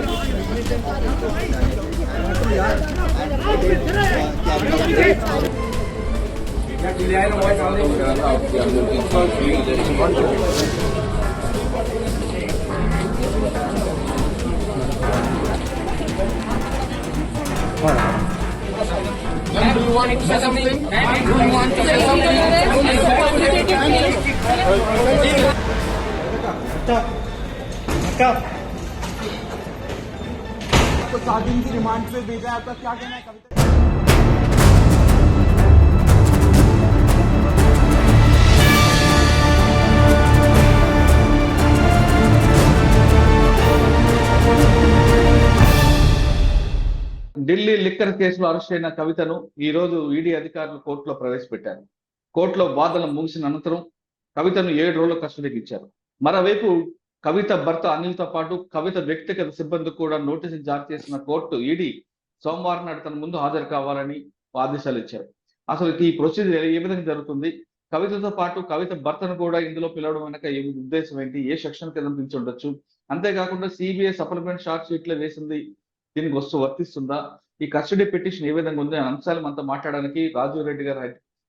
Do you want to say something? Do you want to say something? तो 7 दिन की remand पे भेजा है, आपका क्या कहना है कविता? ఢిల్లీ లిక్కర్ కేసులో అరెస్ట్ అయిన కవితను ఈ రోజు ఈడీ అధికారులు కోర్టులో ప్రవేశపెట్టారు. కోర్టులో వాదనలు ముగిసిన అనంతరం కవితను 7 రోజుల కస్టడీకి ఇచ్చారు. మరోవైపు కవిత భర్త అనిల్తో పాటు కవిత వ్యక్తిగత సిబ్బంది కూడా నోటీసులు జారీ చేసిన కోర్టు ఈడీ సోమవారం నాడు తన ముందు హాజరు కావాలని ఆదేశాలు ఇచ్చారు. అసలు ఈ ప్రొసీజర్ ఏ విధంగా జరుగుతుంది, కవితతో పాటు కవిత భర్తను కూడా ఇందులో పిలవడం వెనక ఏ ఉద్దేశం ఏంటి, ఏ సెక్షన్ కింద పిలిచి ఉండొచ్చు, అంతేకాకుండా సిబిఐ సప్లిమెంట్ షార్ట్ షీట్ లో వేసింది దీనికి వర్తిస్తుందా, ఈ కస్టడీ పిటిషన్ ఏ విధంగా ఉంది అనే అంశాలు మనతో మాట్లాడడానికి రాజీవ్ రెడ్డి గారు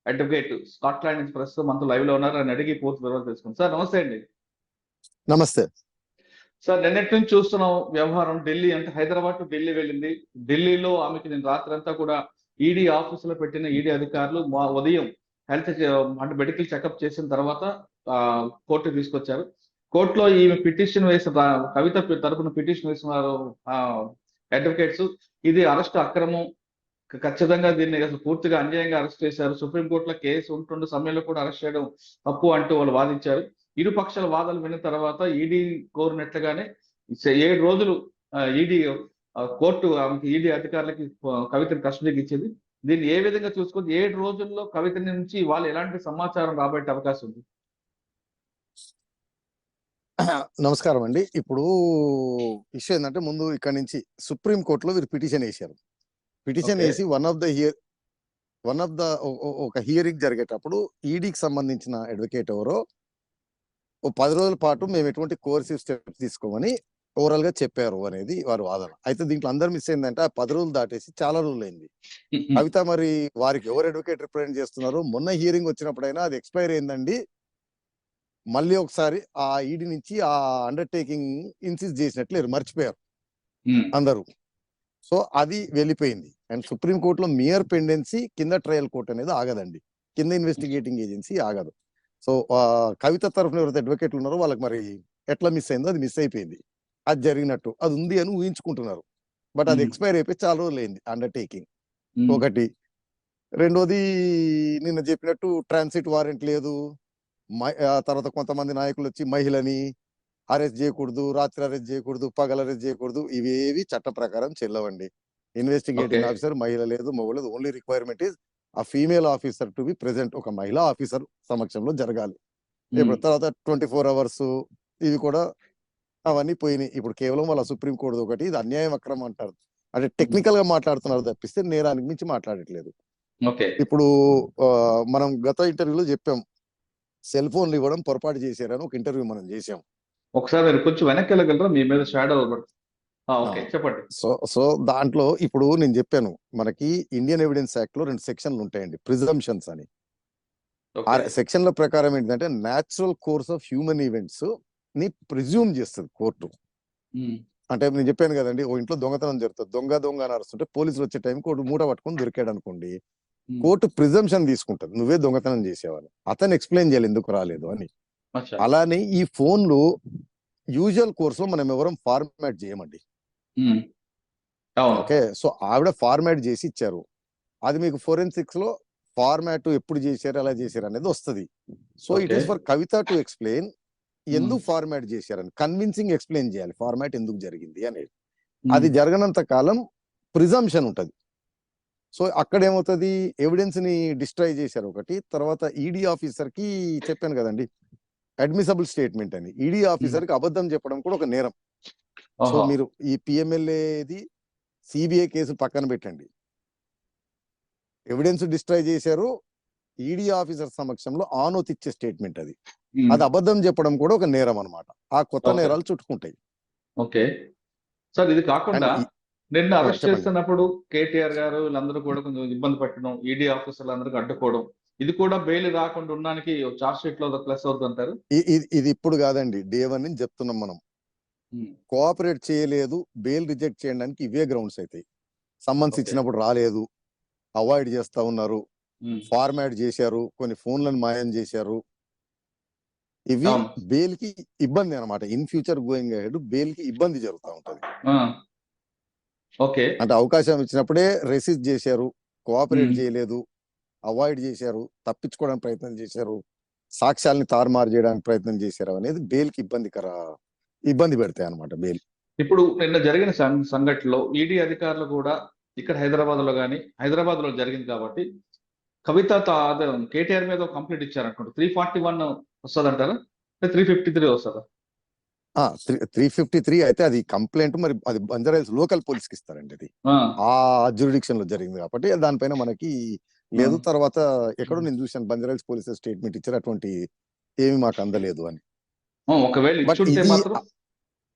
అడ్వకేట్ స్కాట్లాండ్ నుంచి ప్రస్తుతం మనతో లైవ్ లో ఉన్నారు. అని అడిగి పూర్తి వివరాలు తెలుసుకుంది. సార్ నమస్తే అండి. నమస్తే సార్, నిన్నటి నుంచి చూస్తున్నాం వ్యవహారం. ఢిల్లీ అంటే హైదరాబాద్ టు ఢిల్లీ వెళ్ళింది. ఢిల్లీలో ఆమెకి నేను రాత్రి అంతా కూడా ఈడీ ఆఫీసులో పెట్టిన ఈడీ అధికారులు ఉదయం హెల్త్ అంటే మెడికల్ చెకప్ చేసిన తర్వాత కోర్టుకు తీసుకొచ్చారు. కోర్టులో ఈమె పిటిషన్ వేసిన కవిత తరపున పిటిషన్ వేసిన అడ్వకేట్స్ ఇది అరెస్ట్ అక్రమం, ఖచ్చితంగా దీన్ని అసలు పూర్తిగా అన్యాయంగా అరెస్ట్ చేశారు, సుప్రీంకోర్టులో కేసు ఉంటుండే సమయంలో కూడా అరెస్ట్ చేయడం తప్పు అంటూ వాళ్ళు వాదించారు. ఇరు పక్షాల వాదనలు విన్న తర్వాత ఈడీ కోరినట్లుగానే 7 రోజులు ఈడీ కోర్టు ఈడీ అధికారులకి కవితని కస్టడీకి ఇచ్చింది. దీన్ని ఏ విధంగా చూసుకొని 7 రోజుల్లో కవిత నుంచి వాళ్ళు ఎలాంటి సమాచారం రాబట్టే అవకాశం ఉంది? నమస్కారం అండి. ఇప్పుడు విషయం ఏంటంటే, ముందు ఇక్కడ నుంచి సుప్రీం కోర్టులో వీరు పిటిషన్ వేశారు. పిటిషన్ వేసి ఒక హియరింగ్ జరిగేటప్పుడు ఈడీకి సంబంధించిన అడ్వకేట్ ఎవరో 10 రోజుల పాటు మేము ఎటువంటి కోర్సివ్ స్టెప్స్ తీసుకోమని ఓవరాల్ గా చెప్పారు అనేది వారి వాదన. అయితే దీంట్లో అందరు మిస్ అయిందంటే, ఆ 10 రోజులు దాటేసి చాలా రోజులు అయింది. కవిత మరి వారికి ఎవరు అడ్వకేట్ రిప్రజెంట్ చేస్తున్నారు, మొన్న హియరింగ్ వచ్చినప్పుడైనా అది ఎక్స్పైర్ అయిందండి, మళ్ళీ ఒకసారి ఆ ఈడీ నుంచి ఆ అండర్టేకింగ్ ఇన్సిస్ట్ చేసినట్లు మర్చిపోయారు అందరూ. సో అది వెళ్ళిపోయింది. అండ్ సుప్రీం కోర్టులో మియర్ పెండెన్సీ, కింద ట్రయల్ కోర్ట్ అనేది ఆగదండి, కింద ఇన్వెస్టిగేటింగ్ ఏజెన్సీ ఆగదు. సో కవిత తరఫున ఎవరైతే అడ్వకేట్లు ఉన్నారో వాళ్ళకి మరి ఎట్లా మిస్ అయిందో అది మిస్ అయిపోయింది. అది జరిగినట్టు అది ఉంది అని ఊహించుకుంటున్నారు. బట్ అది ఎక్స్పైర్ అయిపోయి చాలా రోజులు అయింది అండర్టేకింగ్. ఒకటి. రెండోది, నిన్న చెప్పినట్టు ట్రాన్సిట్ వారెంట్ లేదు. తర్వాత కొంతమంది నాయకులు వచ్చి మహిళని అరెస్ట్ చేయకూడదు, రాత్రి అరెస్ట్ చేయకూడదు, పగలు అరెస్ట్ చేయకూడదు, ఇవేవి చట్ట ప్రకారం చెల్లవండి. ఇన్వెస్టిగేటింగ్ ఆఫీసర్ మహిళ లేదు, మగ లేదు. ఓన్లీ రిక్వైర్మెంట్ ఇస్ ఆ female officer to be present. ఒక మహిళా ఆఫీసర్ సమక్షంలో జరగాలి. ఇప్పుడు తర్వాత 24 hours ఇవి కూడా అవన్నీ పోయినాయి. ఇప్పుడు కేవలం వాళ్ళ సుప్రీం కోర్టు ఒకటి, ఇది అన్యాయం అక్రమం అంటారు. అంటే టెక్నికల్ గా మాట్లాడుతున్నారు తప్పిస్తే నేరానికి మించి మాట్లాడట్లేదు. ఇప్పుడు మనం గత ఇంటర్వ్యూలో చెప్పాం, సెల్ ఫోన్లు ఇవ్వడం పొరపాటు చేశారని ఒక ఇంటర్వ్యూ మనం చేసాం. ఒకసారి మీరు కొంచెం వెనక్కి వెళ్ళగలరా, మీ మీద షాడో చెప్పండి. సో దాంట్లో ఇప్పుడు నేను చెప్పాను, మనకి ఇండియన్ ఎవిడెన్స్ యాక్ట్ లో 2 సెక్షన్లు ఉంటాయండి, ప్రిజంప్షన్స్ అని. ఆ సెక్షన్ల ప్రకారం ఏంటంటే, natural course of human events ని ప్రిజ్యూమ్ చేస్తుంది కోర్టు. అంటే నేను చెప్పాను కదండి, ఓ ఇంట్లో దొంగతనం జరుగుతుంది, దొంగ అని అరుస్తుంటే పోలీసులు వచ్చే టైం కోర్టు మూట పట్టుకొని దొరికాడు అనుకోండి, కోర్టు ప్రిజంప్షన్ తీసుకుంటది నువ్వే దొంగతనం చేసేవాళ్ళు, అతను ఎక్స్ప్లెయిన్ చేయాలి ఎందుకు రాలేదు అని. అలానే ఈ ఫోన్లు యూజువల్ కోర్స్ లో మనం ఎవరం ఫార్మాట్ చేయమండి. ఓకే, సో ఆవిడ ఫార్మాట్ చేసి ఇచ్చారు. అది మీకు ఫోరెన్సిక్స్ లో ఫార్మాట్ ఎప్పుడు చేశారు, ఎలా చేశారు అనేది వస్తుంది. So it is for Kavitha to explain ఎందుకు ఫార్మాట్ చేశారని, కన్విన్సింగ్ ఎక్స్ప్లెయిన్ చేయాలి ఫార్మాట్ ఎందుకు జరిగింది అనేది. అది జరగనంత కాలం ప్రిజంప్షన్ ఉంటది. సో అక్కడ ఏమవుతుంది, ఎవిడెన్స్ ని డిస్ట్రాయ్ చేశారు ఒకటి. తర్వాత ఈడీ ఆఫీసర్ కి చెప్పాను కదండి, అడ్మిసబుల్ స్టేట్మెంట్ అని. ఈడీ ఆఫీసర్ కి అబద్ధం చెప్పడం కూడా ఒక నేరం. సో మీరు ఈ పిఎంఎల్ఏది సిబిఐ కేసు పక్కన పెట్టండి, ఎవిడెన్స్ డిస్ట్రాయ్ చేశారు, ఈడీ ఆఫీసర్ సమక్షంలో ఆనోత్ ఇచ్చే స్టేట్మెంట్ అది అబద్ధం చెప్పడం కూడా ఒక నేరం అనమాట. ఆ కొత్త నేరాలు చుట్టుకుంటాయి. సార్ ఇది కాకుండా అండ్ నిన్న అరెస్ట్ చెప్పండి. చేస్తున్నప్పుడు కేటీఆర్ గారు వీళ్ళందరూ కూడా కొంచెం ఇబ్బంది పెట్టడం, ఈడీ ఆఫీసర్లందరికీ అడ్డుకోవడం, ఇది కూడా బెయిల్ రాకుండా ఉండడానికి చార్జ్ షీట్ లో ప్లస్ అవుతుంది అంటారు. ఇది ఇప్పుడు కాదండి, డే 1 నుంచి చెప్తున్నాం మనం. కోఆపరేట్ చేయలేదు, బెయిల్ రిజెక్ట్ చేయడానికి ఇవే గ్రౌండ్స్ అవుతాయి. Summons Okay. ఇచ్చినప్పుడు రాలేదు, అవాయిడ్ చేస్తా ఉన్నారు, ఫార్మాట్ చేశారు, కొన్ని ఫోన్లను మాయం చేశారు. ఇవి అవును. బెయిల్ కి ఇబ్బంది అన్నమాట. In future going ahead bail కి ఇబ్బంది జరుగుతూ ఉంటది. ఓకే. అంటే అవకాశం ఇచ్చినప్పుడే రెసిస్ట్ చేశారు, కోఆపరేట్ Hmm. చేయలేదు, అవాయిడ్ చేశారు, తప్పించుకోవడానికి ప్రయత్నం చేశారు, సాక్ష్యాలని తారుమారు చేయడానికి ప్రయత్నం చేశారు అనేది బెయిల్ కి ఇబ్బంది పెడతాయి అన్నమాట బెయిల్. ఇప్పుడు నిన్న జరిగిన సంఘటనలో ఈడీ అధికారులు కూడా ఇక్కడ హైదరాబాద్ లో జరిగింది కాబట్టి కవిత కేటీఆర్ మీద కంప్లైంట్ ఇచ్చారనుకుంటా. 341 వస్తుంది అంటారా, 353 వస్తుందా? 353 అయితే అది కంప్లైంట్, మరి అది బంజారాహిల్స్ లోకల్ పోలీస్ కి ఇస్తారండి. అది ఆ జ్యూరిడిక్షన్ లో జరిగింది కాబట్టి దానిపైన మనకి లేదు. తర్వాత ఎక్కడో నేను చూశాను, బంజారాహిల్స్ పోలీస్ స్టేట్మెంట్ ఇచ్చారు, అటువంటి ఏమి మాకు అందలేదు అని. ఒకవేళ బట్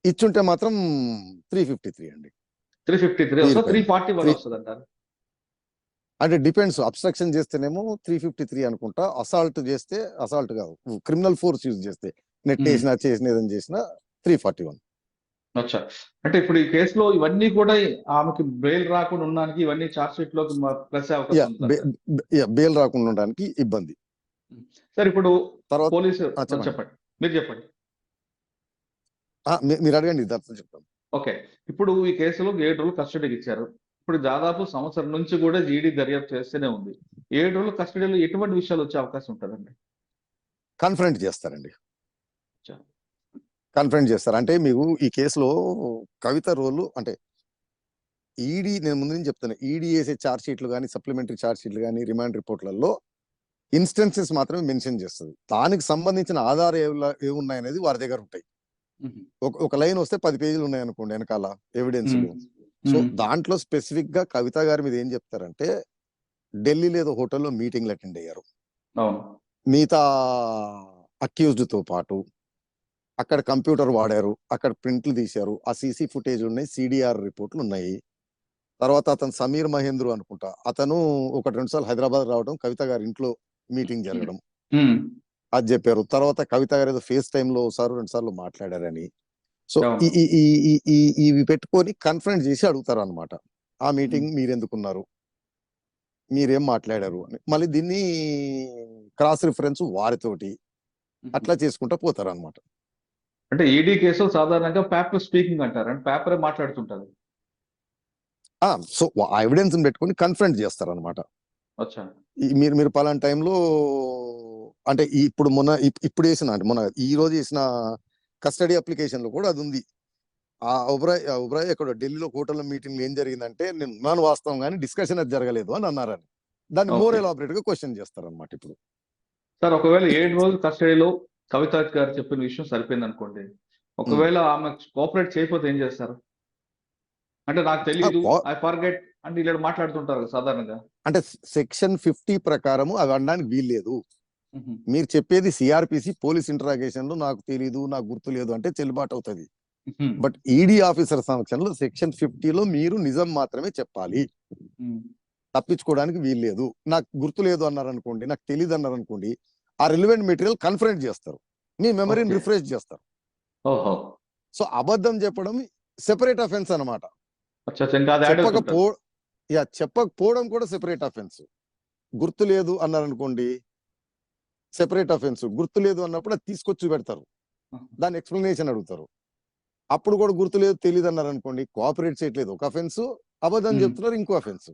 ఇచ్చుంటే మాత్రం 353 అండి. 353 వస్తుంది, 341 వస్తుంది అంటారు. అంటే డిపెండ్స్. అబ్స్ట్రక్షన్ చేస్తేనేమో 353 అనుకుంటా, అసాల్ట్ చేస్తే, అసాల్ట్ కాదు, క్రిమినల్ ఫోర్స్ యూజ్ చేస్తే, నెట్టేసినా చేసిన ఏదైనా చేసినా 341. అచ్చా, అంటే ఇప్పుడు ఈ కేసులో ఇవన్నీ కూడా ఆమెకి బెయిల్ రాకుండా ఉండడానికి ఇవన్నీ చార్జ్ షీట్ లోకి ప్లస్ అవకాశం ఉంది. బెయిల్ రాకుండా ఉండడానికి ఇబ్బంది. సార్ ఇప్పుడు తర్వాత పోలీసు చెప్పండి. చెప్పండి, మీరు చెప్పండి. మీరు అడగండి, దాంతో చెప్తాను. ఓకే, ఇప్పుడు ఈ కేసులో 7 రోజులు కస్టడీకి ఇచ్చారు. ఇప్పుడు దాదాపు సంవత్సరం నుంచి కూడా ఈడీ దర్యాప్తు చేస్తూనే ఉంది. 7 రోజులు కస్టడీలో ఎటువంటి విషయాలు వచ్చే అవకాశం ఉంటుందండి? కన్ఫరెంట్ చేస్తారండి. అచ్చా. కన్ఫరెంట్ చేస్తారు అంటే మీకు ఈ కేసులో కవిత రోలు అంటే ఈడీ, నేను ముందు నుంచి చెప్తాను, ఈడీ వేసే ఛార్జ్ షీట్లు కానీ, సప్లిమెంటరీ ఛార్జ్ షీట్లు కానీ, రిమాండ్ రిపోర్ట్లలో ఇన్స్టెన్సెస్ మాత్రమే మెన్షన్ చేస్తుంది. దానికి సంబంధించిన ఆధారాలు ఏమున్నాయనేది వారి దగ్గర ఉంటాయి. ఒక లైన్ వస్తే 10 పేజీలు ఉన్నాయి అనుకోండి వెనకాల ఎవిడెన్స్. సో దాంట్లో స్పెసిఫిక్ గా కవిత గారి మీద ఏం చెప్తారంటే, ఢిల్లీలో ఏదో హోటల్లో మీటింగ్లు అటెండ్ అయ్యారు మిగతా అక్యూజ్డ్ తో పాటు. అక్కడ కంప్యూటర్ వాడారు, అక్కడ ప్రింట్లు తీశారు, ఆ సీసీ ఫుటేజ్ ఉన్నాయి, సిడిఆర్ రిపోర్ట్లు ఉన్నాయి. తర్వాత అతను సమీర్ మహేంద్రు అనుకుంటా, అతను 1-2 సార్లు హైదరాబాద్ రావడం, కవిత గారి ఇంట్లో మీటింగ్ జరగడం, అది చెప్పారు. తర్వాత కవిత గారు ఏదో ఫేస్ టైమ్ లో 1-2 సార్లు మాట్లాడారని. సో ఇవి పెట్టుకొని కన్ఫరెంట్ చేసి అడుగుతారు అనమాట, ఆ మీటింగ్ మీరెందుకున్నారు, మీరేం మాట్లాడారు అని. మళ్ళీ దీన్ని క్రాస్ రిఫరెన్స్ వారితోటి అట్లా చేసుకుంటా పోతారు అనమాట. అంటే ఈడీ కేసులు సాధారణంగా పేపర్ స్పీకింగ్ అంటారు, అంటే పేపరే మాట్లాడుతుంటారు. సో ఆ ఎవిడెన్స్ పెట్టుకొని కన్ఫరెంట్ చేస్తారు అనమాట. అచ్చా. మీరు పలానా టైంలో అంటే ఇప్పుడు ఇప్పుడు వేసిన, అంటే ఈ రోజు వేసిన కస్టడీ అప్లికేషన్ లో కూడా అది ఉంది. ఆ ఉబ్రాయ్ ఎక్కడ ఢిల్లీలో హోటల్ మీటింగ్ ఏం జరిగిందంటే, నేను ఉన్నాను వాస్తవం కానీ డిస్కషన్ అది జరగలేదు అని అన్నారని. దాన్ని మోర్ ఎలాబరేట్ గా క్వశ్చన్ చేస్తారనమాట. ఇప్పుడు సార్ ఒకవేళ 7 రోజులు కస్టడీలో కవిత గారు చెప్పిన విషయం సరిపోయింది అనుకోండి, ఒకవేళ ఆమె కోఆపరేట్ చేయకపోతే ఏం చేస్తారు? అంటే నాకు తెలియదు, ఐ ఫర్గెట్ అంటే ఇలా మాట్లాడుతుంటారు సాధారణంగా. అంటే సెక్షన్ 50 ప్రకారం అవి అనడానికి వీల్లేదు. మీరు చెప్పేది సిఆర్పిసి పోలీస్ ఇంటరాగేషన్ లో నాకు తెలీదు, నాకు గుర్తు లేదు అంటే చెల్లుబాటు అవుతుంది. బట్ ఈడీ ఆఫీసర్ సమక్షంలో సెక్షన్ 50లో మీరు నిజం మాత్రమే చెప్పాలి, తప్పించుకోవడానికి వీల్లేదు. నాకు గుర్తు లేదు అన్నారు అనుకోండి, నాకు తెలియదు అన్నారు అనుకోండి, ఆ రిలివెంట్ మెటీరియల్ కన్ఫరెంట్ చేస్తారు, మీ మెమరీని రిఫ్రెష్ చేస్తారు. సో అబద్ధం చెప్పడం సెపరేట్ అఫెన్స్ అనమాట. చెప్పకపోవడం కూడా సెపరేట్ అఫెన్స్. గుర్తు లేదు అన్నారు అనుకోండి, సెపరేట్ అఫెన్స్. గుర్తు లేదు అన్నప్పుడు అది తీసుకొచ్చి పెడతారు, దాని ఎక్స్ప్లెనేషన్ అడుగుతారు. అప్పుడు కూడా గుర్తు లేదు, తెలియదు అన్నారు అనుకోండి, కోఆపరేట్ చేయట్లేదు ఒక అఫెన్స్, అబద్ధం చెప్తున్నారు ఇంకో అఫెన్స్.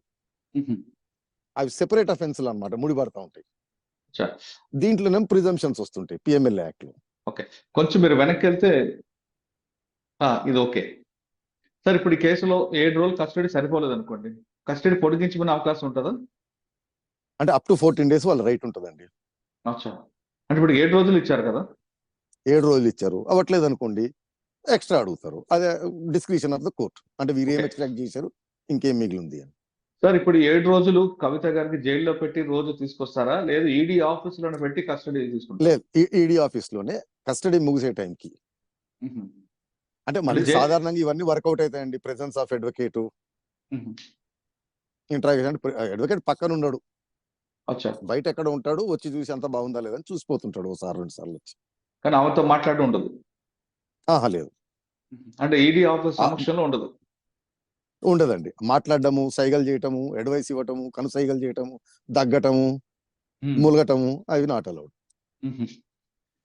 అవి సెపరేట్ అఫెన్స్లు అనమాట, ముడిపడతా ఉంటాయి. దీంట్లోనే ప్రిజంప్షన్స్ వస్తుంటాయి పిఎంఎల్ఏ యాక్ట్ లో. ఓకే, కొంచెం మీరు వెనక్కి వెళ్తే ఇది ఓకే సార్. ఇప్పుడు ఈ కేసులో 7 రోజులు కస్టడీ సరిపోలేదు అనుకోండి, కస్టడీ పొడిగించుకునే అవకాశం ఉంటుందా? అంటే అప్ టు 14 days వాళ్ళ రైట్ ఉంటుందండి. అచ్చా, అంటే ఇప్పుడు 7 రోజులు ఇచ్చారు కదా, 7 రోజులు ఇచ్చారు, అవ్వట్లేదు అనుకోండి ఎక్స్ట్రా అడుగుతారు. అదే డిస్క్రిషన్ ఆఫ్ ద కోర్ట్, అంటే వీరేం ఎక్స్ట్రాక్ట్ చేశారు, ఇంకేం మిగిలింది అని. సార్ ఇప్పుడు 7 రోజులు కవిత గారికి జైల్లో పెట్టి రోజు తీసుకొస్తారా, లేదు ఈడీ ఆఫీస్ లోనే పెట్టి కస్టడీ తీసుకుంటారా? లేదు, ఈడీ ఆఫీస్ లోనే కస్టడీ ముగిసే టైంకి అంటే మళ్ళీ జై సాధారణంగా ఇవన్నీ వర్కౌట్ అవుతాయండి. Presence of advocate, interrogation. Advocate పక్కన ఉండడు, అచ్చా. బయట ఎక్కడ ఉంటాడు, వచ్చి చూసి అంత బాగుందా లేదని చూసిపోతుంటాడు ఒకసారి 2 సార్లు వచ్చి. కానీ ఆమెతో మాట్లాడడం ఉండదు. ఆహా లేదు. అంటే ఈడీ ఆఫీస్ సమక్షంలో ఉండదు. ఉండదండి. మాట్లాడడము, సైగలు చేయటము, అడ్వైస్ ఇవ్వటము, కనుసైగలు చేయటము, దగ్గటము, మూలగటము అవి నాట్ అలౌడ్.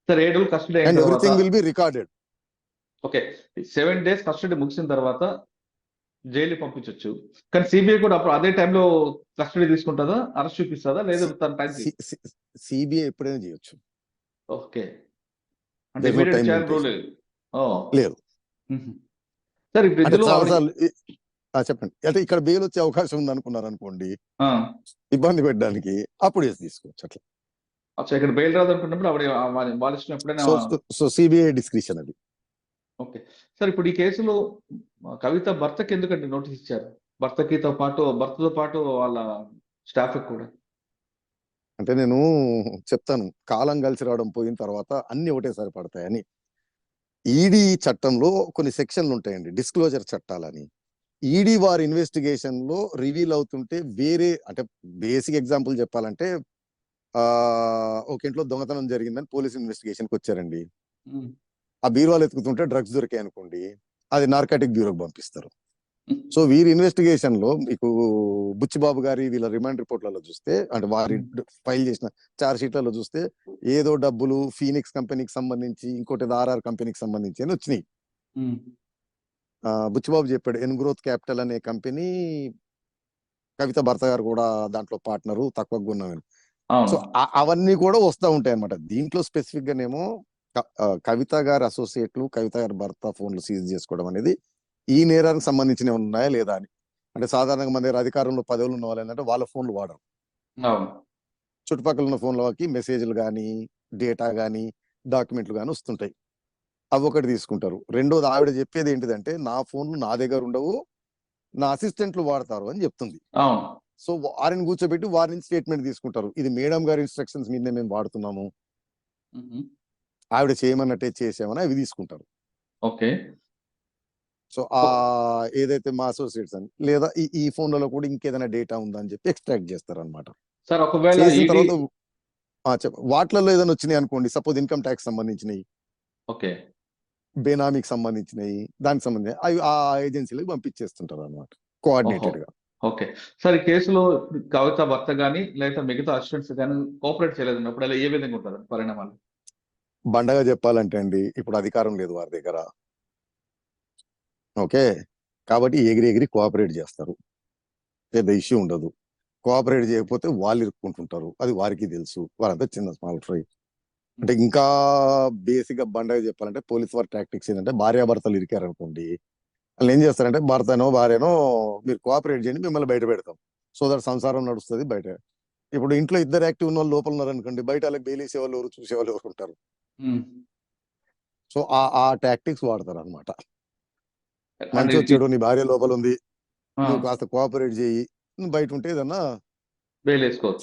సార్ 7 రోజులు కస్టడీ అయిన అండ్ తర్వాత everything will be recorded. Okay 7 days custody ముగిసిన తర్వాత జైలు పంపించవచ్చు. కానీ సిబిఐ కూడా అప్పుడు అదే టైంలో కస్టడీ తీసుకుంటుందా, అరెస్ట్ చూపిస్తుందా, లేదా తన టైం సిబిఐ ఎప్పుడైనా చేయొచ్చు. ఓకే. అంటే There's no ఇమీడియట్ time చేయాలని రూల్ limitation. లేదు. లేదు. సార్ ఇప్పుడు అంటే ఇందులో చాలాసార్లు చెప్పండి. అంటే ఇక్కడ బెయిల్ వచ్చే అవకాశం ఉంది అనుకున్నారు అనుకోండి, ఇబ్బంది పెట్టడానికి, అప్పుడు వేసి తీసుకోవచ్చు అట్లా. అచ్చా ఇక్కడ బెయిల్ రాదనుకున్నప్పుడు ఆవిడ వాళ్ళ ఇష్టం ఎప్పుడైనా. సో సిబిఐ డిస్క్రిషన్ అది. ఓకే సార్ ఇప్పుడు ఈ కేసులో కవిత భర్తకి ఎందుకంటే నోటీస్ ఇచ్చారు? భర్తతో పాటు వాళ్ళ స్టాఫ్ కూడా. అంటే నేను చెప్తాను, కాలం కలిసి రావడం పోయిన తర్వాత అన్ని ఒకటేసారి పడతాయని. ఈడీ చట్టంలో కొన్ని సెక్షన్లు ఉంటాయండి, డిస్క్లోజర్ చట్టాలని. ఈడీ వారి ఇన్వెస్టిగేషన్ లో రివీల్ అవుతుంటే వేరే, అంటే బేసిక్ ఎగ్జాంపుల్ చెప్పాలంటే ఒక ఇంట్లో దొంగతనం జరిగిందని పోలీస్ ఇన్వెస్టిగేషన్కి వచ్చారండి. ఆ బీరువాలు ఎత్తుకుతుంటే డ్రగ్స్ దొరికాయి అనుకోండి, అది నార్కాటిక్ బ్యూరోకి పంపిస్తారు. సో వీరి ఇన్వెస్టిగేషన్ లో మీకు బుచ్చిబాబు గారి వీళ్ళ రిమాండ్ రిపోర్ట్లలో చూస్తే, అంటే వారి ఫైల్ చేసిన చార్జ్ షీట్లలో చూస్తే ఏదో డబ్బులు ఫీనిక్స్ కంపెనీకి సంబంధించి, ఇంకోటి ఆర్ఆర్ కంపెనీకి సంబంధించి అని వచ్చినాయి. బుచ్చిబాబు చెప్పాడు, ఎన్గ్రోత్ క్యాపిటల్ అనే కంపెనీ, కవిత భర్త గారు కూడా దాంట్లో పార్ట్నరు, తక్కువ ఉన్నామని. సో అవన్నీ కూడా వస్తూ ఉంటాయి అనమాట. దీంట్లో స్పెసిఫిక్ గానేమో కవిత గారి అసోసియేట్లు, కవిత గారి భర్త ఫోన్లు సీజ్ చేసుకోవడం అనేది ఈ నేరానికి సంబంధించినవి ఉన్నాయా లేదా అని. అంటే సాధారణంగా మన దగ్గర అధికారంలో పదవులు ఉన్న వాళ్ళు ఏంటంటే వాళ్ళ ఫోన్లు వాడరు, చుట్టుపక్కల ఉన్న ఫోన్లకి మెసేజ్లు కానీ, డేటా కానీ, డాక్యుమెంట్లు కానీ వస్తుంటాయి, అవి ఒకటి తీసుకుంటారు. రెండోది ఆవిడ చెప్పేది ఏంటిదంటే, నా ఫోన్లు నా దగ్గర ఉండవు, నా అసిస్టెంట్లు వాడతారు అని చెప్తుంది. సో వారిని కూర్చోబెట్టి వారి నుంచి స్టేట్మెంట్ తీసుకుంటారు, ఇది మేడం గారి ఇన్స్ట్రక్షన్స్ మీదనే మేము వాడుతున్నాము, ఆవిడ చేయమన్నట్టే చేసామని అవి తీసుకుంటారు. ఓకే. సో ఏదైతే మా అసోసియేట్స్ అని, లేదా ఈ ఫోన్లలో కూడా ఇంకేదైనా డేటా ఉందా అని చెప్పి ఎక్స్ట్రాక్ట్ చేస్తారు అనమాట. సార్ ఒకవేళ చేసిన తర్వాత వాటిలలో ఏదైనా వచ్చినాయి అనుకోండి, సపోజ్ ఇన్కమ్ ట్యాక్స్ సంబంధించినవి, ఓకే, బేనామీకి సంబంధించినవి, దానికి సంబంధించి అవి ఆ ఏజెన్సీలకు పంపించేస్తుంటారు అనమాట, కోఆర్డినేటెడ్ గా. ఓకే సార్ ఈ కేసులో కవిత భర్త గానీ లేదా మిగతా అసిస్టెంట్స్ కానీ కోఆపరేట్ చేయలేదన్నప్పుడు అలా ఏ విధంగా ఉంటుంది పరిణామాలు? బండగా చెప్పాలంటే అండి, ఇప్పుడు అధికారం లేదు వారి దగ్గర, ఓకే, కాబట్టి ఎగిరి కోఆపరేట్ చేస్తారు, పెద్ద ఇష్యూ ఉండదు. కోఆపరేట్ చేయకపోతే వాళ్ళు ఇరుక్కుంటుంటారు, అది వారికి తెలుసు, వారంతా చిన్న స్మాల్ ఫ్రై. అంటే ఇంకా బేసిక్ గా బండగా చెప్పాలంటే పోలీస్ వారి టాక్టిక్స్ ఏంటంటే, భార్యాభర్తలు ఇరికారు అనుకోండి, వాళ్ళు ఏం చేస్తారంటే భర్తనో భార్యనో మీరు కోఆపరేట్ చేయండి, మిమ్మల్ని బయట పెడతాం, సో దట్ సంసారం నడుస్తుంది బయట. ఇప్పుడు ఇంట్లో ఇద్దరు యాక్టివ్ ఉన్న వాళ్ళు లోపల ఉన్నారనుకోండి, బయట వాళ్ళకి బెయిలేసే వాళ్ళు ఎవరు, చూసేవాళ్ళు ఎవరు ఉంటారు. సో ఆ టాక్టిక్స్ వాడతారు అనమాట. మంచి వచ్చాడు, నీ భార్య లోపల ఉంది, నువ్వు కాస్త కోఆపరేట్ చేయి, నువ్వు బయట ఉంటే ఏదన్నా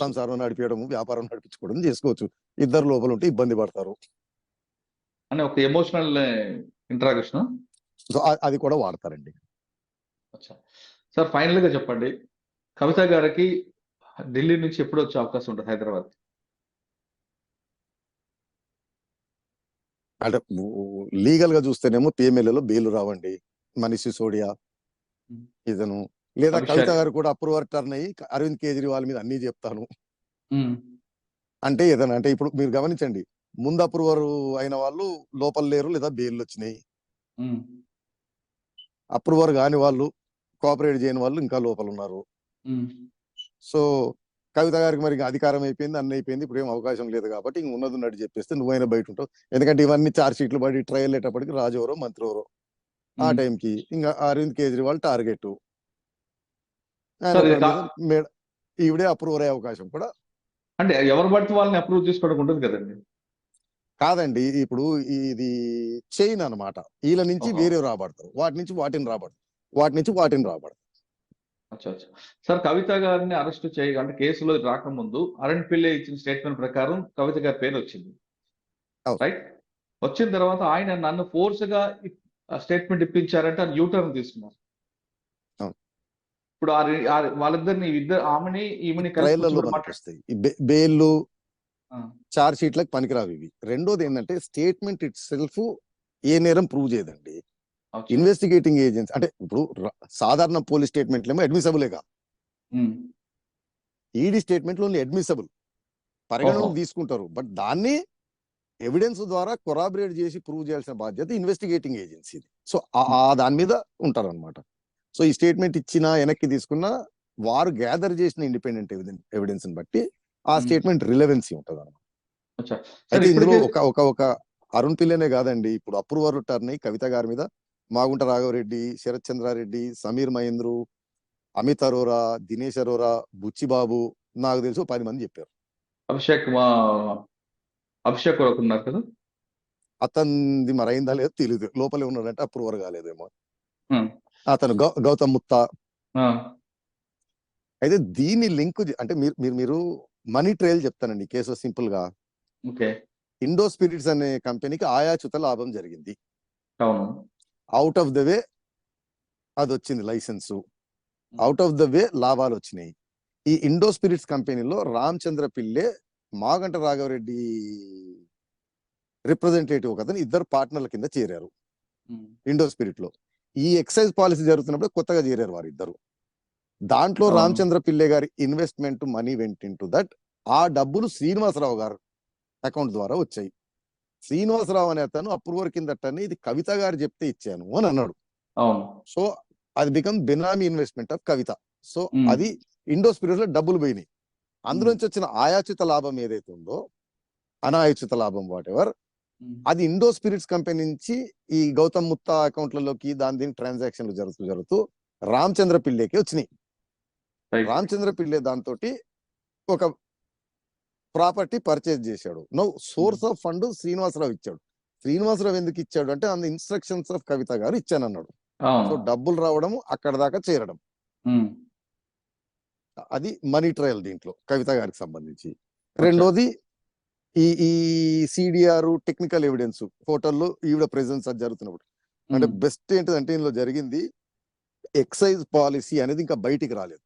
సంసారం నడిపించడం, వ్యాపారం నడిపించుకోవడం చేసుకోవచ్చు. ఇద్దరు లోపల ఉంటే ఇబ్బంది పడతారు అని ఒక ఎమోషనల్ ఇంటరాక్షన్. సో అది కూడా వాడతారండి. సార్ ఫైనల్ గా చెప్పండి, కవిత గారికి ఢిల్లీ నుంచి ఎప్పుడు వచ్చే అవకాశం ఉంటుంది హైదరాబాద్? అంటే లీగల్ గా చూస్తేనేమో పిఎంఎల్ఏలో బెయిల్ రావండి, మనీష్ సిసోడియా ఇతను, లేదా కవిత గారు కూడా అప్రూవర్ టర్న్ అయ్యి అరవింద్ కేజ్రీవాల్ మీద అన్ని చెప్తాను అంటే ఏదైనా, అంటే ఇప్పుడు మీరు గమనించండి, ముందు అప్రూవర్ అయిన వాళ్ళు లోపల లేరు, లేదా బెయిల్ వచ్చినాయి. అప్రూవర్ కాని వాళ్ళు, కోఆపరేట్ చేయని వాళ్ళు ఇంకా లోపల ఉన్నారు. సో కవిత గారికి మరి అధికారం అయిపోయింది, అన్ని అయిపోయింది, ఇప్పుడు ఏం అవకాశం లేదు కాబట్టి ఇంక ఉన్నది ఉన్నట్టు చెప్పేస్తే నువ్వైనా బయట ఉంటావు. ఎందుకంటే ఇవన్నీ చార్జ్ షీట్లు పడి ట్రయల్ అయ్యేటప్పటికి రాజు ఎవరో మంత్రి ఎవరో, ఆ టైంకి ఇంకా అరవింద్ కేజ్రీవాల్ టార్గెట్, ఈవిడే అప్రూవర్ అయ్యే అవకాశం కూడా. అంటే ఎవరు పడితే వాళ్ళని అప్రూవ్ చేసుకోవడం ఉంటుంది కదండి? కాదండి, ఇప్పుడు ఇది చైన్ అనమాట, వీళ్ళ నుంచి వేరే రాబడతారు, వాటి నుంచి వాటిని రాబడతారు, వాటి నుంచి వాటిని రాబడతారు. సార్ కవిత గారిని అరెస్ట్ అంటే కేసులో రాకముందు అరణ్ పిల్లే ఇచ్చిన స్టేట్మెంట్ ప్రకారం కవిత గారి పేరు వచ్చింది, రైట్? వచ్చిన తర్వాత ఆయన నన్ను ఫోర్స్ గా స్టేట్మెంట్ ఇప్పించారంటే అది యూటర్న్ తీసుకున్నారు. అవును. ఇప్పుడు వాళ్ళిద్దరిని ఆమెని ఈమెని కలిసి ట్రయల్లలో కూర్చోబెట్టి మనకు మాట్లాడు. వస్తాయి ఈ బెయిల్లు ఆ, చార్జ్ షీట్లకు పనికిరావు ఇవి. రెండోది ఏంటంటే స్టేట్మెంట్ ఇట్ సెల్ఫ్ ఏ నేరం ప్రూవ్ చేయదండి. అచ్చా. ఇన్వెస్టిగేటింగ్ ఏజెన్సీ అంటే ఇప్పుడు సాధారణ పోలీస్ స్టేట్మెంట్లేమో అడ్మిసబులేగా, ఉమ్, ఈడీ స్టేట్మెంట్లు ఓన్లీ అడ్మిసబుల్, పరిగణనకు తీసుకుంటారు. బట్ దాన్ని ఎవిడెన్స్ ద్వారా కొరాబరేట్ చేసి ప్రూవ్ చేయాల్సిన బాధ్యత ఇన్వెస్టిగేటింగ్ ఏజెన్సీది. సో దాని మీద ఉంటారు అనమాట. సో ఈ స్టేట్మెంట్ ఇచ్చినా వెనక్కి తీసుకున్నా వారు గ్యాదర్ చేసిన ఇండిపెండెంట్ ఎవిడెన్స్ బట్టి ఆ స్టేట్మెంట్ రిలవెన్సీ ఉంటుంది అనమాట. అచ్చా. సరే, అయితే ఇందులో ఇప్పటికే ఒక అరుణ్ పిల్లనే కాదండి, ఇప్పుడు అప్రూవర్ టర్ని కవిత గారి మీద మాగుంట రాఘవరెడ్డి, శరత్ చంద్రారెడ్డి, సమీర్ మహేంద్రు, అమిత్ అరోరా, దినేష్ అరోరా, బుచ్చిబాబు, నాకు తెలుసు 10 మంది చెప్పారు. అభిషేక్ కూడా ఉన్నారు కదా. అతనిది మరైందా లేదో తెలియదు, లోపలే ఉన్నాడంటే అప్రూవర్ కాలేదేమో. ఉమ్, అతను గౌతమ్ ముత్తా. ఆ, అయితే దీన్ని లింక్ అంటే మీరు మనీ ట్రయల్ చెప్తానండి కేసు సింపుల్ గా. ఓకే. ఇండో స్పిరిట్స్ అనే కంపెనీకి ఆయాచుత లాభం జరిగింది. అవును. అవుట్ ఆఫ్ ద వే అది వచ్చింది licence, out of the way లాభాలు వచ్చినాయి. ఈ ఇండో స్పిరిట్స్ కంపెనీలో రామచంద్ర పిల్లే, మాగంట రాఘవరెడ్డి రిప్రజెంటేటివ్ ఒక అతను, ఇద్దరు పార్ట్నర్ల కింద చేరారు ఉమ్, ఇండో స్పిరిట్ లో. ఈ ఎక్సైజ్ పాలసీ జరుగుతున్నప్పుడు కొత్తగా చేరారు వారిద్దరు. దాంట్లో అవును. రామచంద్ర పిల్లే గారి investment money went in to that. ఆ డబ్బులు శ్రీనివాసరావు గారు అకౌంట్ ద్వారా వచ్చాయి. శ్రీనివాసరావు అనే అతను అప్రూవర్ కిందటని ఇది కవిత గారు చెప్తే ఇచ్చాను అని అన్నాడు. అవును. సో అది become benami investment of Kavitha. So um, అది ఇండో స్పిరిట్ లో డబ్బులు పోయినాయి. అందులోంచి వచ్చిన ఆయాచిత లాభం ఏదైతే ఉందో, అనాయాచిత లాభం వాట్ ఎవర్, ఉమ్, అది ఇండో స్పిరిట్స్ కంపెనీ నుంచి ఈ గౌతమ్ ముత్తా అకౌంట్లలోకి దీని ట్రాన్సాక్షన్లు జరుగుతూ రామచంద్ర పిల్లేకి వచ్చినాయి. రైట్. రామచంద్ర పిల్లే దాంతో ఒక ప్రాపర్టీ పర్చేజ్ చేశాడు. No source of fund Srinivasarao ఇచ్చాడు. శ్రీనివాసరావు ఎందుకు ఇచ్చాడు అంటే అంద ఇన్స్ట్రక్షన్స్ ఆఫ్ కవిత గారు ఇచ్చానన్నాడు. సో అవును. డబ్బులు రావడం, అక్కడ దాకా చేరడం, ఉమ్, అది మనీ ట్రయల్ దీంట్లో కవిత గారికి సంబంధించి. అచ్చా. రెండోది ఈ సిడిఆర్ టెక్నికల్ ఎవిడెన్స్ హోటల్లో ఈవిడ ప్రెజెన్స్ అది జరుగుతున్నప్పుడు. అంటే ఉమ్, బెస్ట్ ఏంటంటే ఇందులో జరిగింది ఎక్సైజ్ పాలసీ అనేది ఇంకా బయటికి రాలేదు,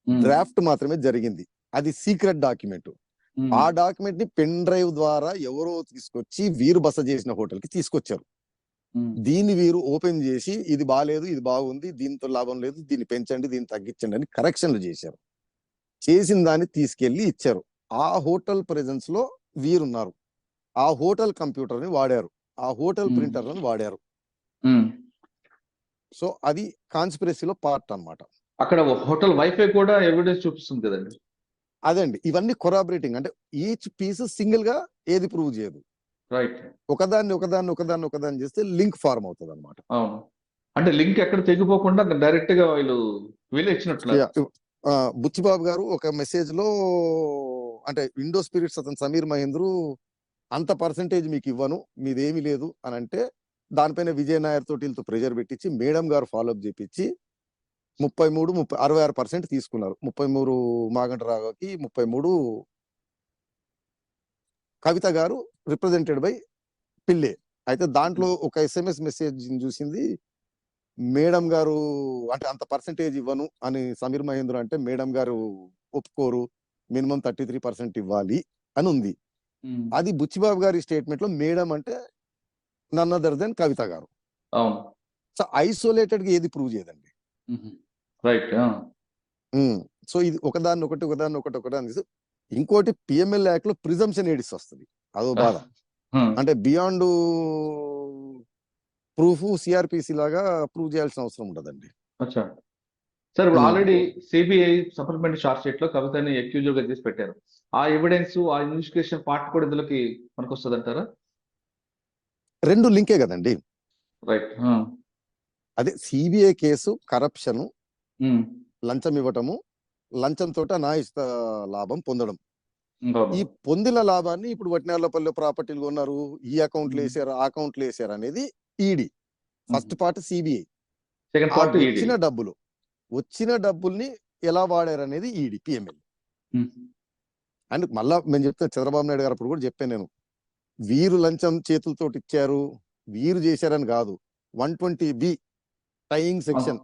ఉమ్, డ్రాఫ్ట్ మాత్రమే జరిగింది. అది సీక్రెట్ డాక్యుమెంట్. ఉమ్, ఆ డాక్యుమెంట్ ని పెన్ డ్రైవ్ ద్వారా ఎవరో తీసుకొచ్చి వీరు బస చేసిన హోటల్ కి తీసుకొచ్చారు. ఉమ్, దీన్ని వీరు ఓపెన్ చేసి ఇది బాగాలేదు, ఇది బాగుంది, దీంతో లాభం లేదు, దీన్ని పెంచండి, దీన్ని తగ్గించండి అని కరెక్షన్లు చేశారు. చేసిన దాన్ని తీసుకెళ్లి ఇచ్చారు. ఆ హోటల్ ప్రెజెన్స్ లో వీరున్నారు. ఆ హోటల్ కంప్యూటర్ ని వాడారు, ఆ హోటల్ ఉమ్, ప్రింటర్లను వాడారు. ఉమ్. సో అది కాన్స్పిరసీలో పార్ట్ అన్నమాట. అక్కడ హోటల్ వైఫై కూడా ఎవిడెన్స్ చూపిస్తుంది కదండి. అదండి, ఇవన్నీ కొరాబరేటింగ్. అంటే ఈచ్ పీస్ సింగిల్ గా ఏది ప్రూవ్ చేయదు, రైట్. ఒకదాన్ని చేస్తే లింక్ ఫార్మ్ అవుతుంది అనమాట. అవును. అంటే లింక్ ఎక్కడ తెగిపోకుండా డైరెక్ట్ గా వీళ్ళు ఇచ్చినట్లు. బుచ్చిబాబు గారు ఒక మెసేజ్ లో అంటే ఇండో స్పిరిట్స్ అతను సమీర్ మహేంద్రు అంత పర్సంటేజ్ మీకు ఇవ్వను, మీదేమీ లేదు అని అంటే, దానిపైన విజయ్ నాయర్ తోటి వీళ్ళతో ప్రెజర్ పెట్టించి మేడం గారు ఫాలోఅప్ చేపించి 66% తీసుకున్నారు. 33 మాగంట రాఘవకి, 33 కవిత గారు రిప్రజెంటెడ్ బై పిల్లే. అయితే దాంట్లో ఒక SMS మెసేజ్ చూసింది, మేడం గారు అంటే అంత పర్సంటేజ్ ఇవ్వను అని సమీర్ మహేంద్ర అంటే, మేడం గారు ఒప్పుకోరు, మినిమం 33% ఇవ్వాలి అని ఉంది. ఉమ్, అది బుచ్చిబాబు గారి స్టేట్మెంట్ లో మేడం అంటే నన్ అదర్ దెన్ కవిత గారు. అవును. సో ఐసోలేటెడ్ గా ఏది ప్రూవ్ చేయదండి. రైట్. సో ఇది ఒకదాన్ని ఒకటి అని. ఇంకోటి పిఎంఎల్ యాక్ట్ లో ప్రిజంప్షన్ ఎడిస్ వస్తుంది, అదో బాధ. అంటే బియాండ్ ప్రూఫ్ సిఆర్పిసి లాగా ప్రూవ్ చేయాల్సిన అవసరం ఉండదండి. అచ్చా. సార్, ఇప్పుడు already CBI supplementary charge sheet లో కవితని అక్యూజర్ గా చేసి పెట్టారు. ఆ ఎవిడెన్స్, ఆ ఇన్వెస్టిగేషన్ పార్ట్ కూడా ఇందులోకి మనకు వస్తుంది అంటారా? రెండు లింకే కదండి. రైట్. అదే సిబిఐ కేసు కరప్షన్, లంచం ఇవ్వటము, లంచంతో అనాయిత లాభం పొందడం. ఈ పొందిన లాభాన్ని ఇప్పుడు వట్టినేళ్లపల్లి ప్రాపర్టీలు కొన్నారు, ఈ అకౌంట్లు వేసారు, ఆ అకౌంట్లు వేసారు అనేది ED. First part CBI. Second part వచ్చిన డబ్బుల్ని ఎలా వాడారు అనేది ఈడీ పిఎంఎల్. అండ్ మళ్ళా మేము చెప్తే చంద్రబాబు నాయుడు గారు అప్పుడు కూడా చెప్పాను నేను, వీరు లంచం చేతులతో ఇచ్చారు, వీరు చేశారని కాదు, 120B టైయింగ్ సెక్షన్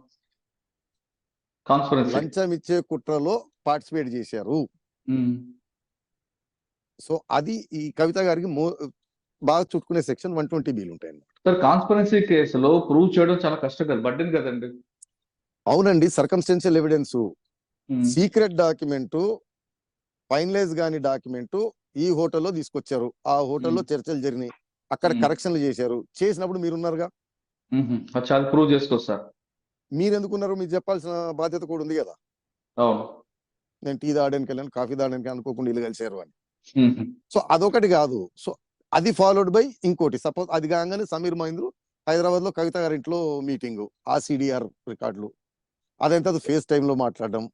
కాన్స్పరెన్సీ. లంచం ఇచ్చే కుట్రలో పార్టిసిపేట్ చేశారు. సో అది ఈ కవిత గారికి బాగా చుట్టుకునే సెక్షన్ 120Bలు ఉంటాయి అన్నమాట. సార్ కాన్స్పరెన్సీ కేసులో ప్రూవ్ చేయడం చాలా కష్టం కదా, బర్డెన్ కదండి. అవునండి, circumstantial evidence, secret document, finalise కాని డాక్యుమెంట్ ఈ హోటల్లో తీసుకొచ్చారు, ఆ హోటల్లో చర్చలు జరిగినాయి, అక్కడ కరెక్షన్లు చేశారు, చేసినప్పుడు మీరున్నారుగా, అది చాలా ప్రూవ్ చేసుకోవచ్చు సార్. మీరు ఎందుకున్నారు, మీరు చెప్పాల్సిన బాధ్యత కూడా ఉంది కదా. అవును, నేను టీ తాగడానికి వెళ్ళాను, కాఫీ తాగడానికి అనుకోకుండా ఇల్లు కలిసారు అని. సో అదొకటి కాదు. సో అది ఫాలోడ్ బై ఇంకోటి. సపోజ్ అది కాగానే సమీర్ మహేంద్రు హైదరాబాద్ లో కవిత గారి ఇంట్లో మీటింగ్, ఆ సిడిఆర్ రికార్డులు, అదంతా ఫేస్ టైమ్ లో మాట్లాడడం,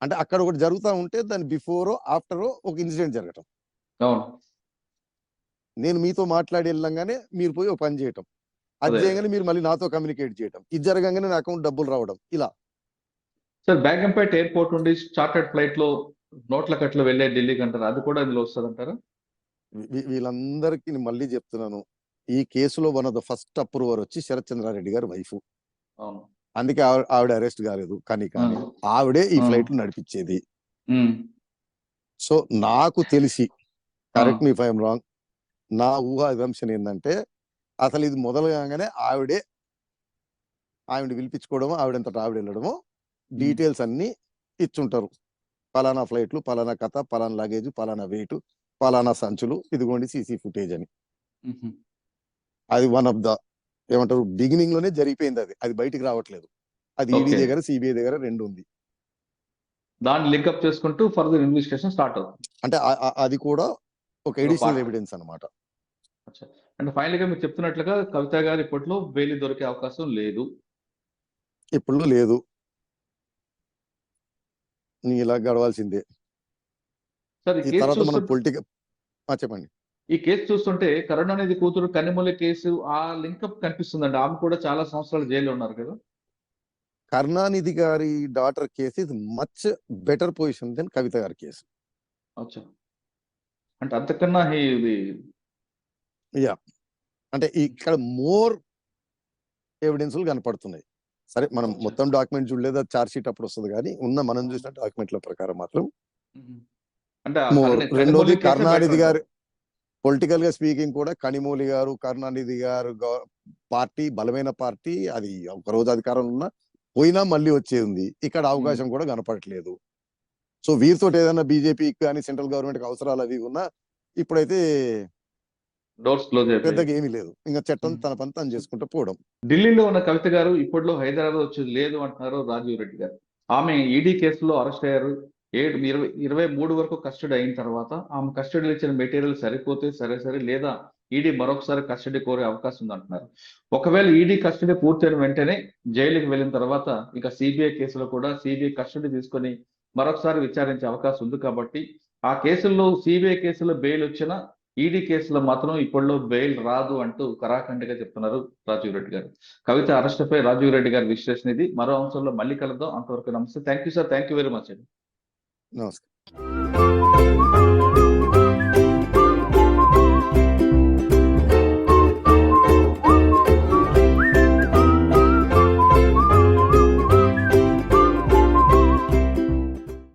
అంటే అక్కడ ఒకటి జరుగుతూ ఉంటే దాని బిఫోరో ఆఫ్టరో ఒక ఇన్సిడెంట్ జరగటం. నేను మీతో మాట్లాడి వెళ్ళంగానే మీరు పోయి ఒక పని చేయటం, అది చేయగానే మీరు మళ్ళీ నాతో కమ్యూనికేట్ చేయటం, ఇది జరగగానే నా అకౌంట్ డబ్బులు రావడం, ఇలా. సార్ బేగంపేట ఎయిర్పోర్ట్ నుండి చార్టర్డ్ ఫ్లైట్ లో నోట్ల కట్లు వెళ్ళే ఢిల్లీకి అంటారు, అది కూడా ఇందులో వస్తుంది అంటారా? వీళ్ళందరికీ నేను మళ్ళీ చెప్తున్నాను, ఈ కేసులో one of the first approver వచ్చి శరత్ చంద్రారెడ్డి గారి వైఫ్. అవును, అందుకే ఆవిడ అరెస్ట్ కాలేదు, కానీ ఆవిడే ఈ ఫ్లైట్ నడిపించేది. సో నాకు తెలిసి, correct me if I'm wrong, నా ఊహా అజంప్షన్ ఏంటంటే అసలు ఇది మొదలు కాగానే ఆవిడ పిలిపించుకోవడమో, ఆవిడంతటా ఆవిడ వెళ్ళడమో, డీటెయిల్స్ అన్ని ఇచ్చుంటారు. పలానా ఫ్లైట్లు, పలానా కథ, పలానా లగేజ్, పలానా వెయిట్, పలానా సంచులు, ఇదిగోండి సీసీ ఫుటేజ్ అని. అది వన్ ఆఫ్ ద ఏమంటారు బిగినింగ్ లోనే జరిగిపోయింది. అది బయటికి రావట్లేదు. అది ఈడీ దగ్గర, సిబిఐ దగ్గర రెండు ఉంది. దాన్ని లింక్అప్ చేసుకుంటూ ఫర్దర్ ఇన్వెస్టిగేషన్ స్టార్ట్ అవుతుంది. అంటే అది కూడా ఒక ఎడిషనల్ ఎవిడెన్స్ అన్నమాట. అంటే ఫైనల్ గా మీరు చెప్తున్నట్లుగా కవిత గారు ఇప్పట్లో బెయిల్ దొరికే అవకాశం లేదు, ఇప్పుడు లేదు, నీ ఇలా గడవాల్సిందే. ఈ తర్వాత మనం పొలిటికల్ చెప్పండి. ఈ కేసు చూస్తుంటే కరుణానిధి కూతురు కనిమొళి కేసు ఆ లింకప్ కనిపిస్తుందండి. ఆమె కూడా చాలా సంవత్సరాలు జైల్లో ఉన్నారు కదా. కరుణానిధి గారి daughter case is much better position than Kavitha గారి కేసు. అంటే అంతకన్నా అంటే ఇక్కడ మోర్ ఎవిడెన్స్లు కనపడుతున్నాయి. సరే, మనం మొత్తం డాక్యుమెంట్ చూడలేదు, చార్జ్ షీట్ అప్పుడు వస్తుంది, కానీ మనం చూసిన డాక్యుమెంట్ల ప్రకారం మాత్రం రెండోది కరుణానిధి గారు పొలిటికల్ గా స్పీకింగ్ కూడా, కనిమొళి గారు, కరుణానిధి గారు పార్టీ బలమైన పార్టీ, అది ఒక రోజు అధికారంలో ఉన్నా పోయినా మళ్ళీ వచ్చేది ఉంది. ఇక్కడ అవకాశం కూడా కనపడట్లేదు. సో వీరితో ఏదైనా బీజేపీకి కానీ సెంట్రల్ గవర్నమెంట్ కి అవసరాలు అవి ఉన్నా ఇప్పుడైతే డోర్స్ క్లోజ్ అయిపోయాయి, పెద్దగా ఏమీ లేదు. ఇంకా చట్టం తన పని తను చేసుకుంటూ పోవడం. ఢిల్లీలో ఉన్న కవిత గారు ఇప్పట్లో హైదరాబాద్ వచ్చేది లేదు అంటున్నారు రాజీవ్ రెడ్డి గారు. ఆమె ఈడీ కేసులో అరెస్ట్ అయ్యారు. 23 వరకు కస్టడీ అయిన తర్వాత ఆమె కస్టడీలో ఇచ్చిన మెటీరియల్ సరిపోతే సరే, లేదా ఈడీ మరొకసారి కస్టడీ కోరే అవకాశం ఉంది అంటున్నారు. ఒకవేళ ఈడీ కస్టడీ పూర్తయిన వెంటనే జైలుకి వెళ్ళిన తర్వాత ఇక సిబిఐ కేసులో కూడా సిబిఐ కస్టడీ తీసుకొని మరొకసారి విచారించే అవకాశం ఉంది. కాబట్టి ఆ కేసుల్లో సిబిఐ కేసులో బెయిల్ వచ్చినా ఈడీ కేసులో మాత్రం ఇప్పట్లో బెయిల్ రాదు అంటూ కరాఖండిగా చెప్తున్నారు రాజీవ్ రెడ్డి గారు. కవిత అరెస్ట్ పై రాజీవ్ రెడ్డి గారి విశ్లేషణ ఇది. మరో అంశంలో మళ్ళీ కలుద్దాం. అంతవరకు నమస్తే. Thank you sir. Thank you very much అండి. నమస్కారం.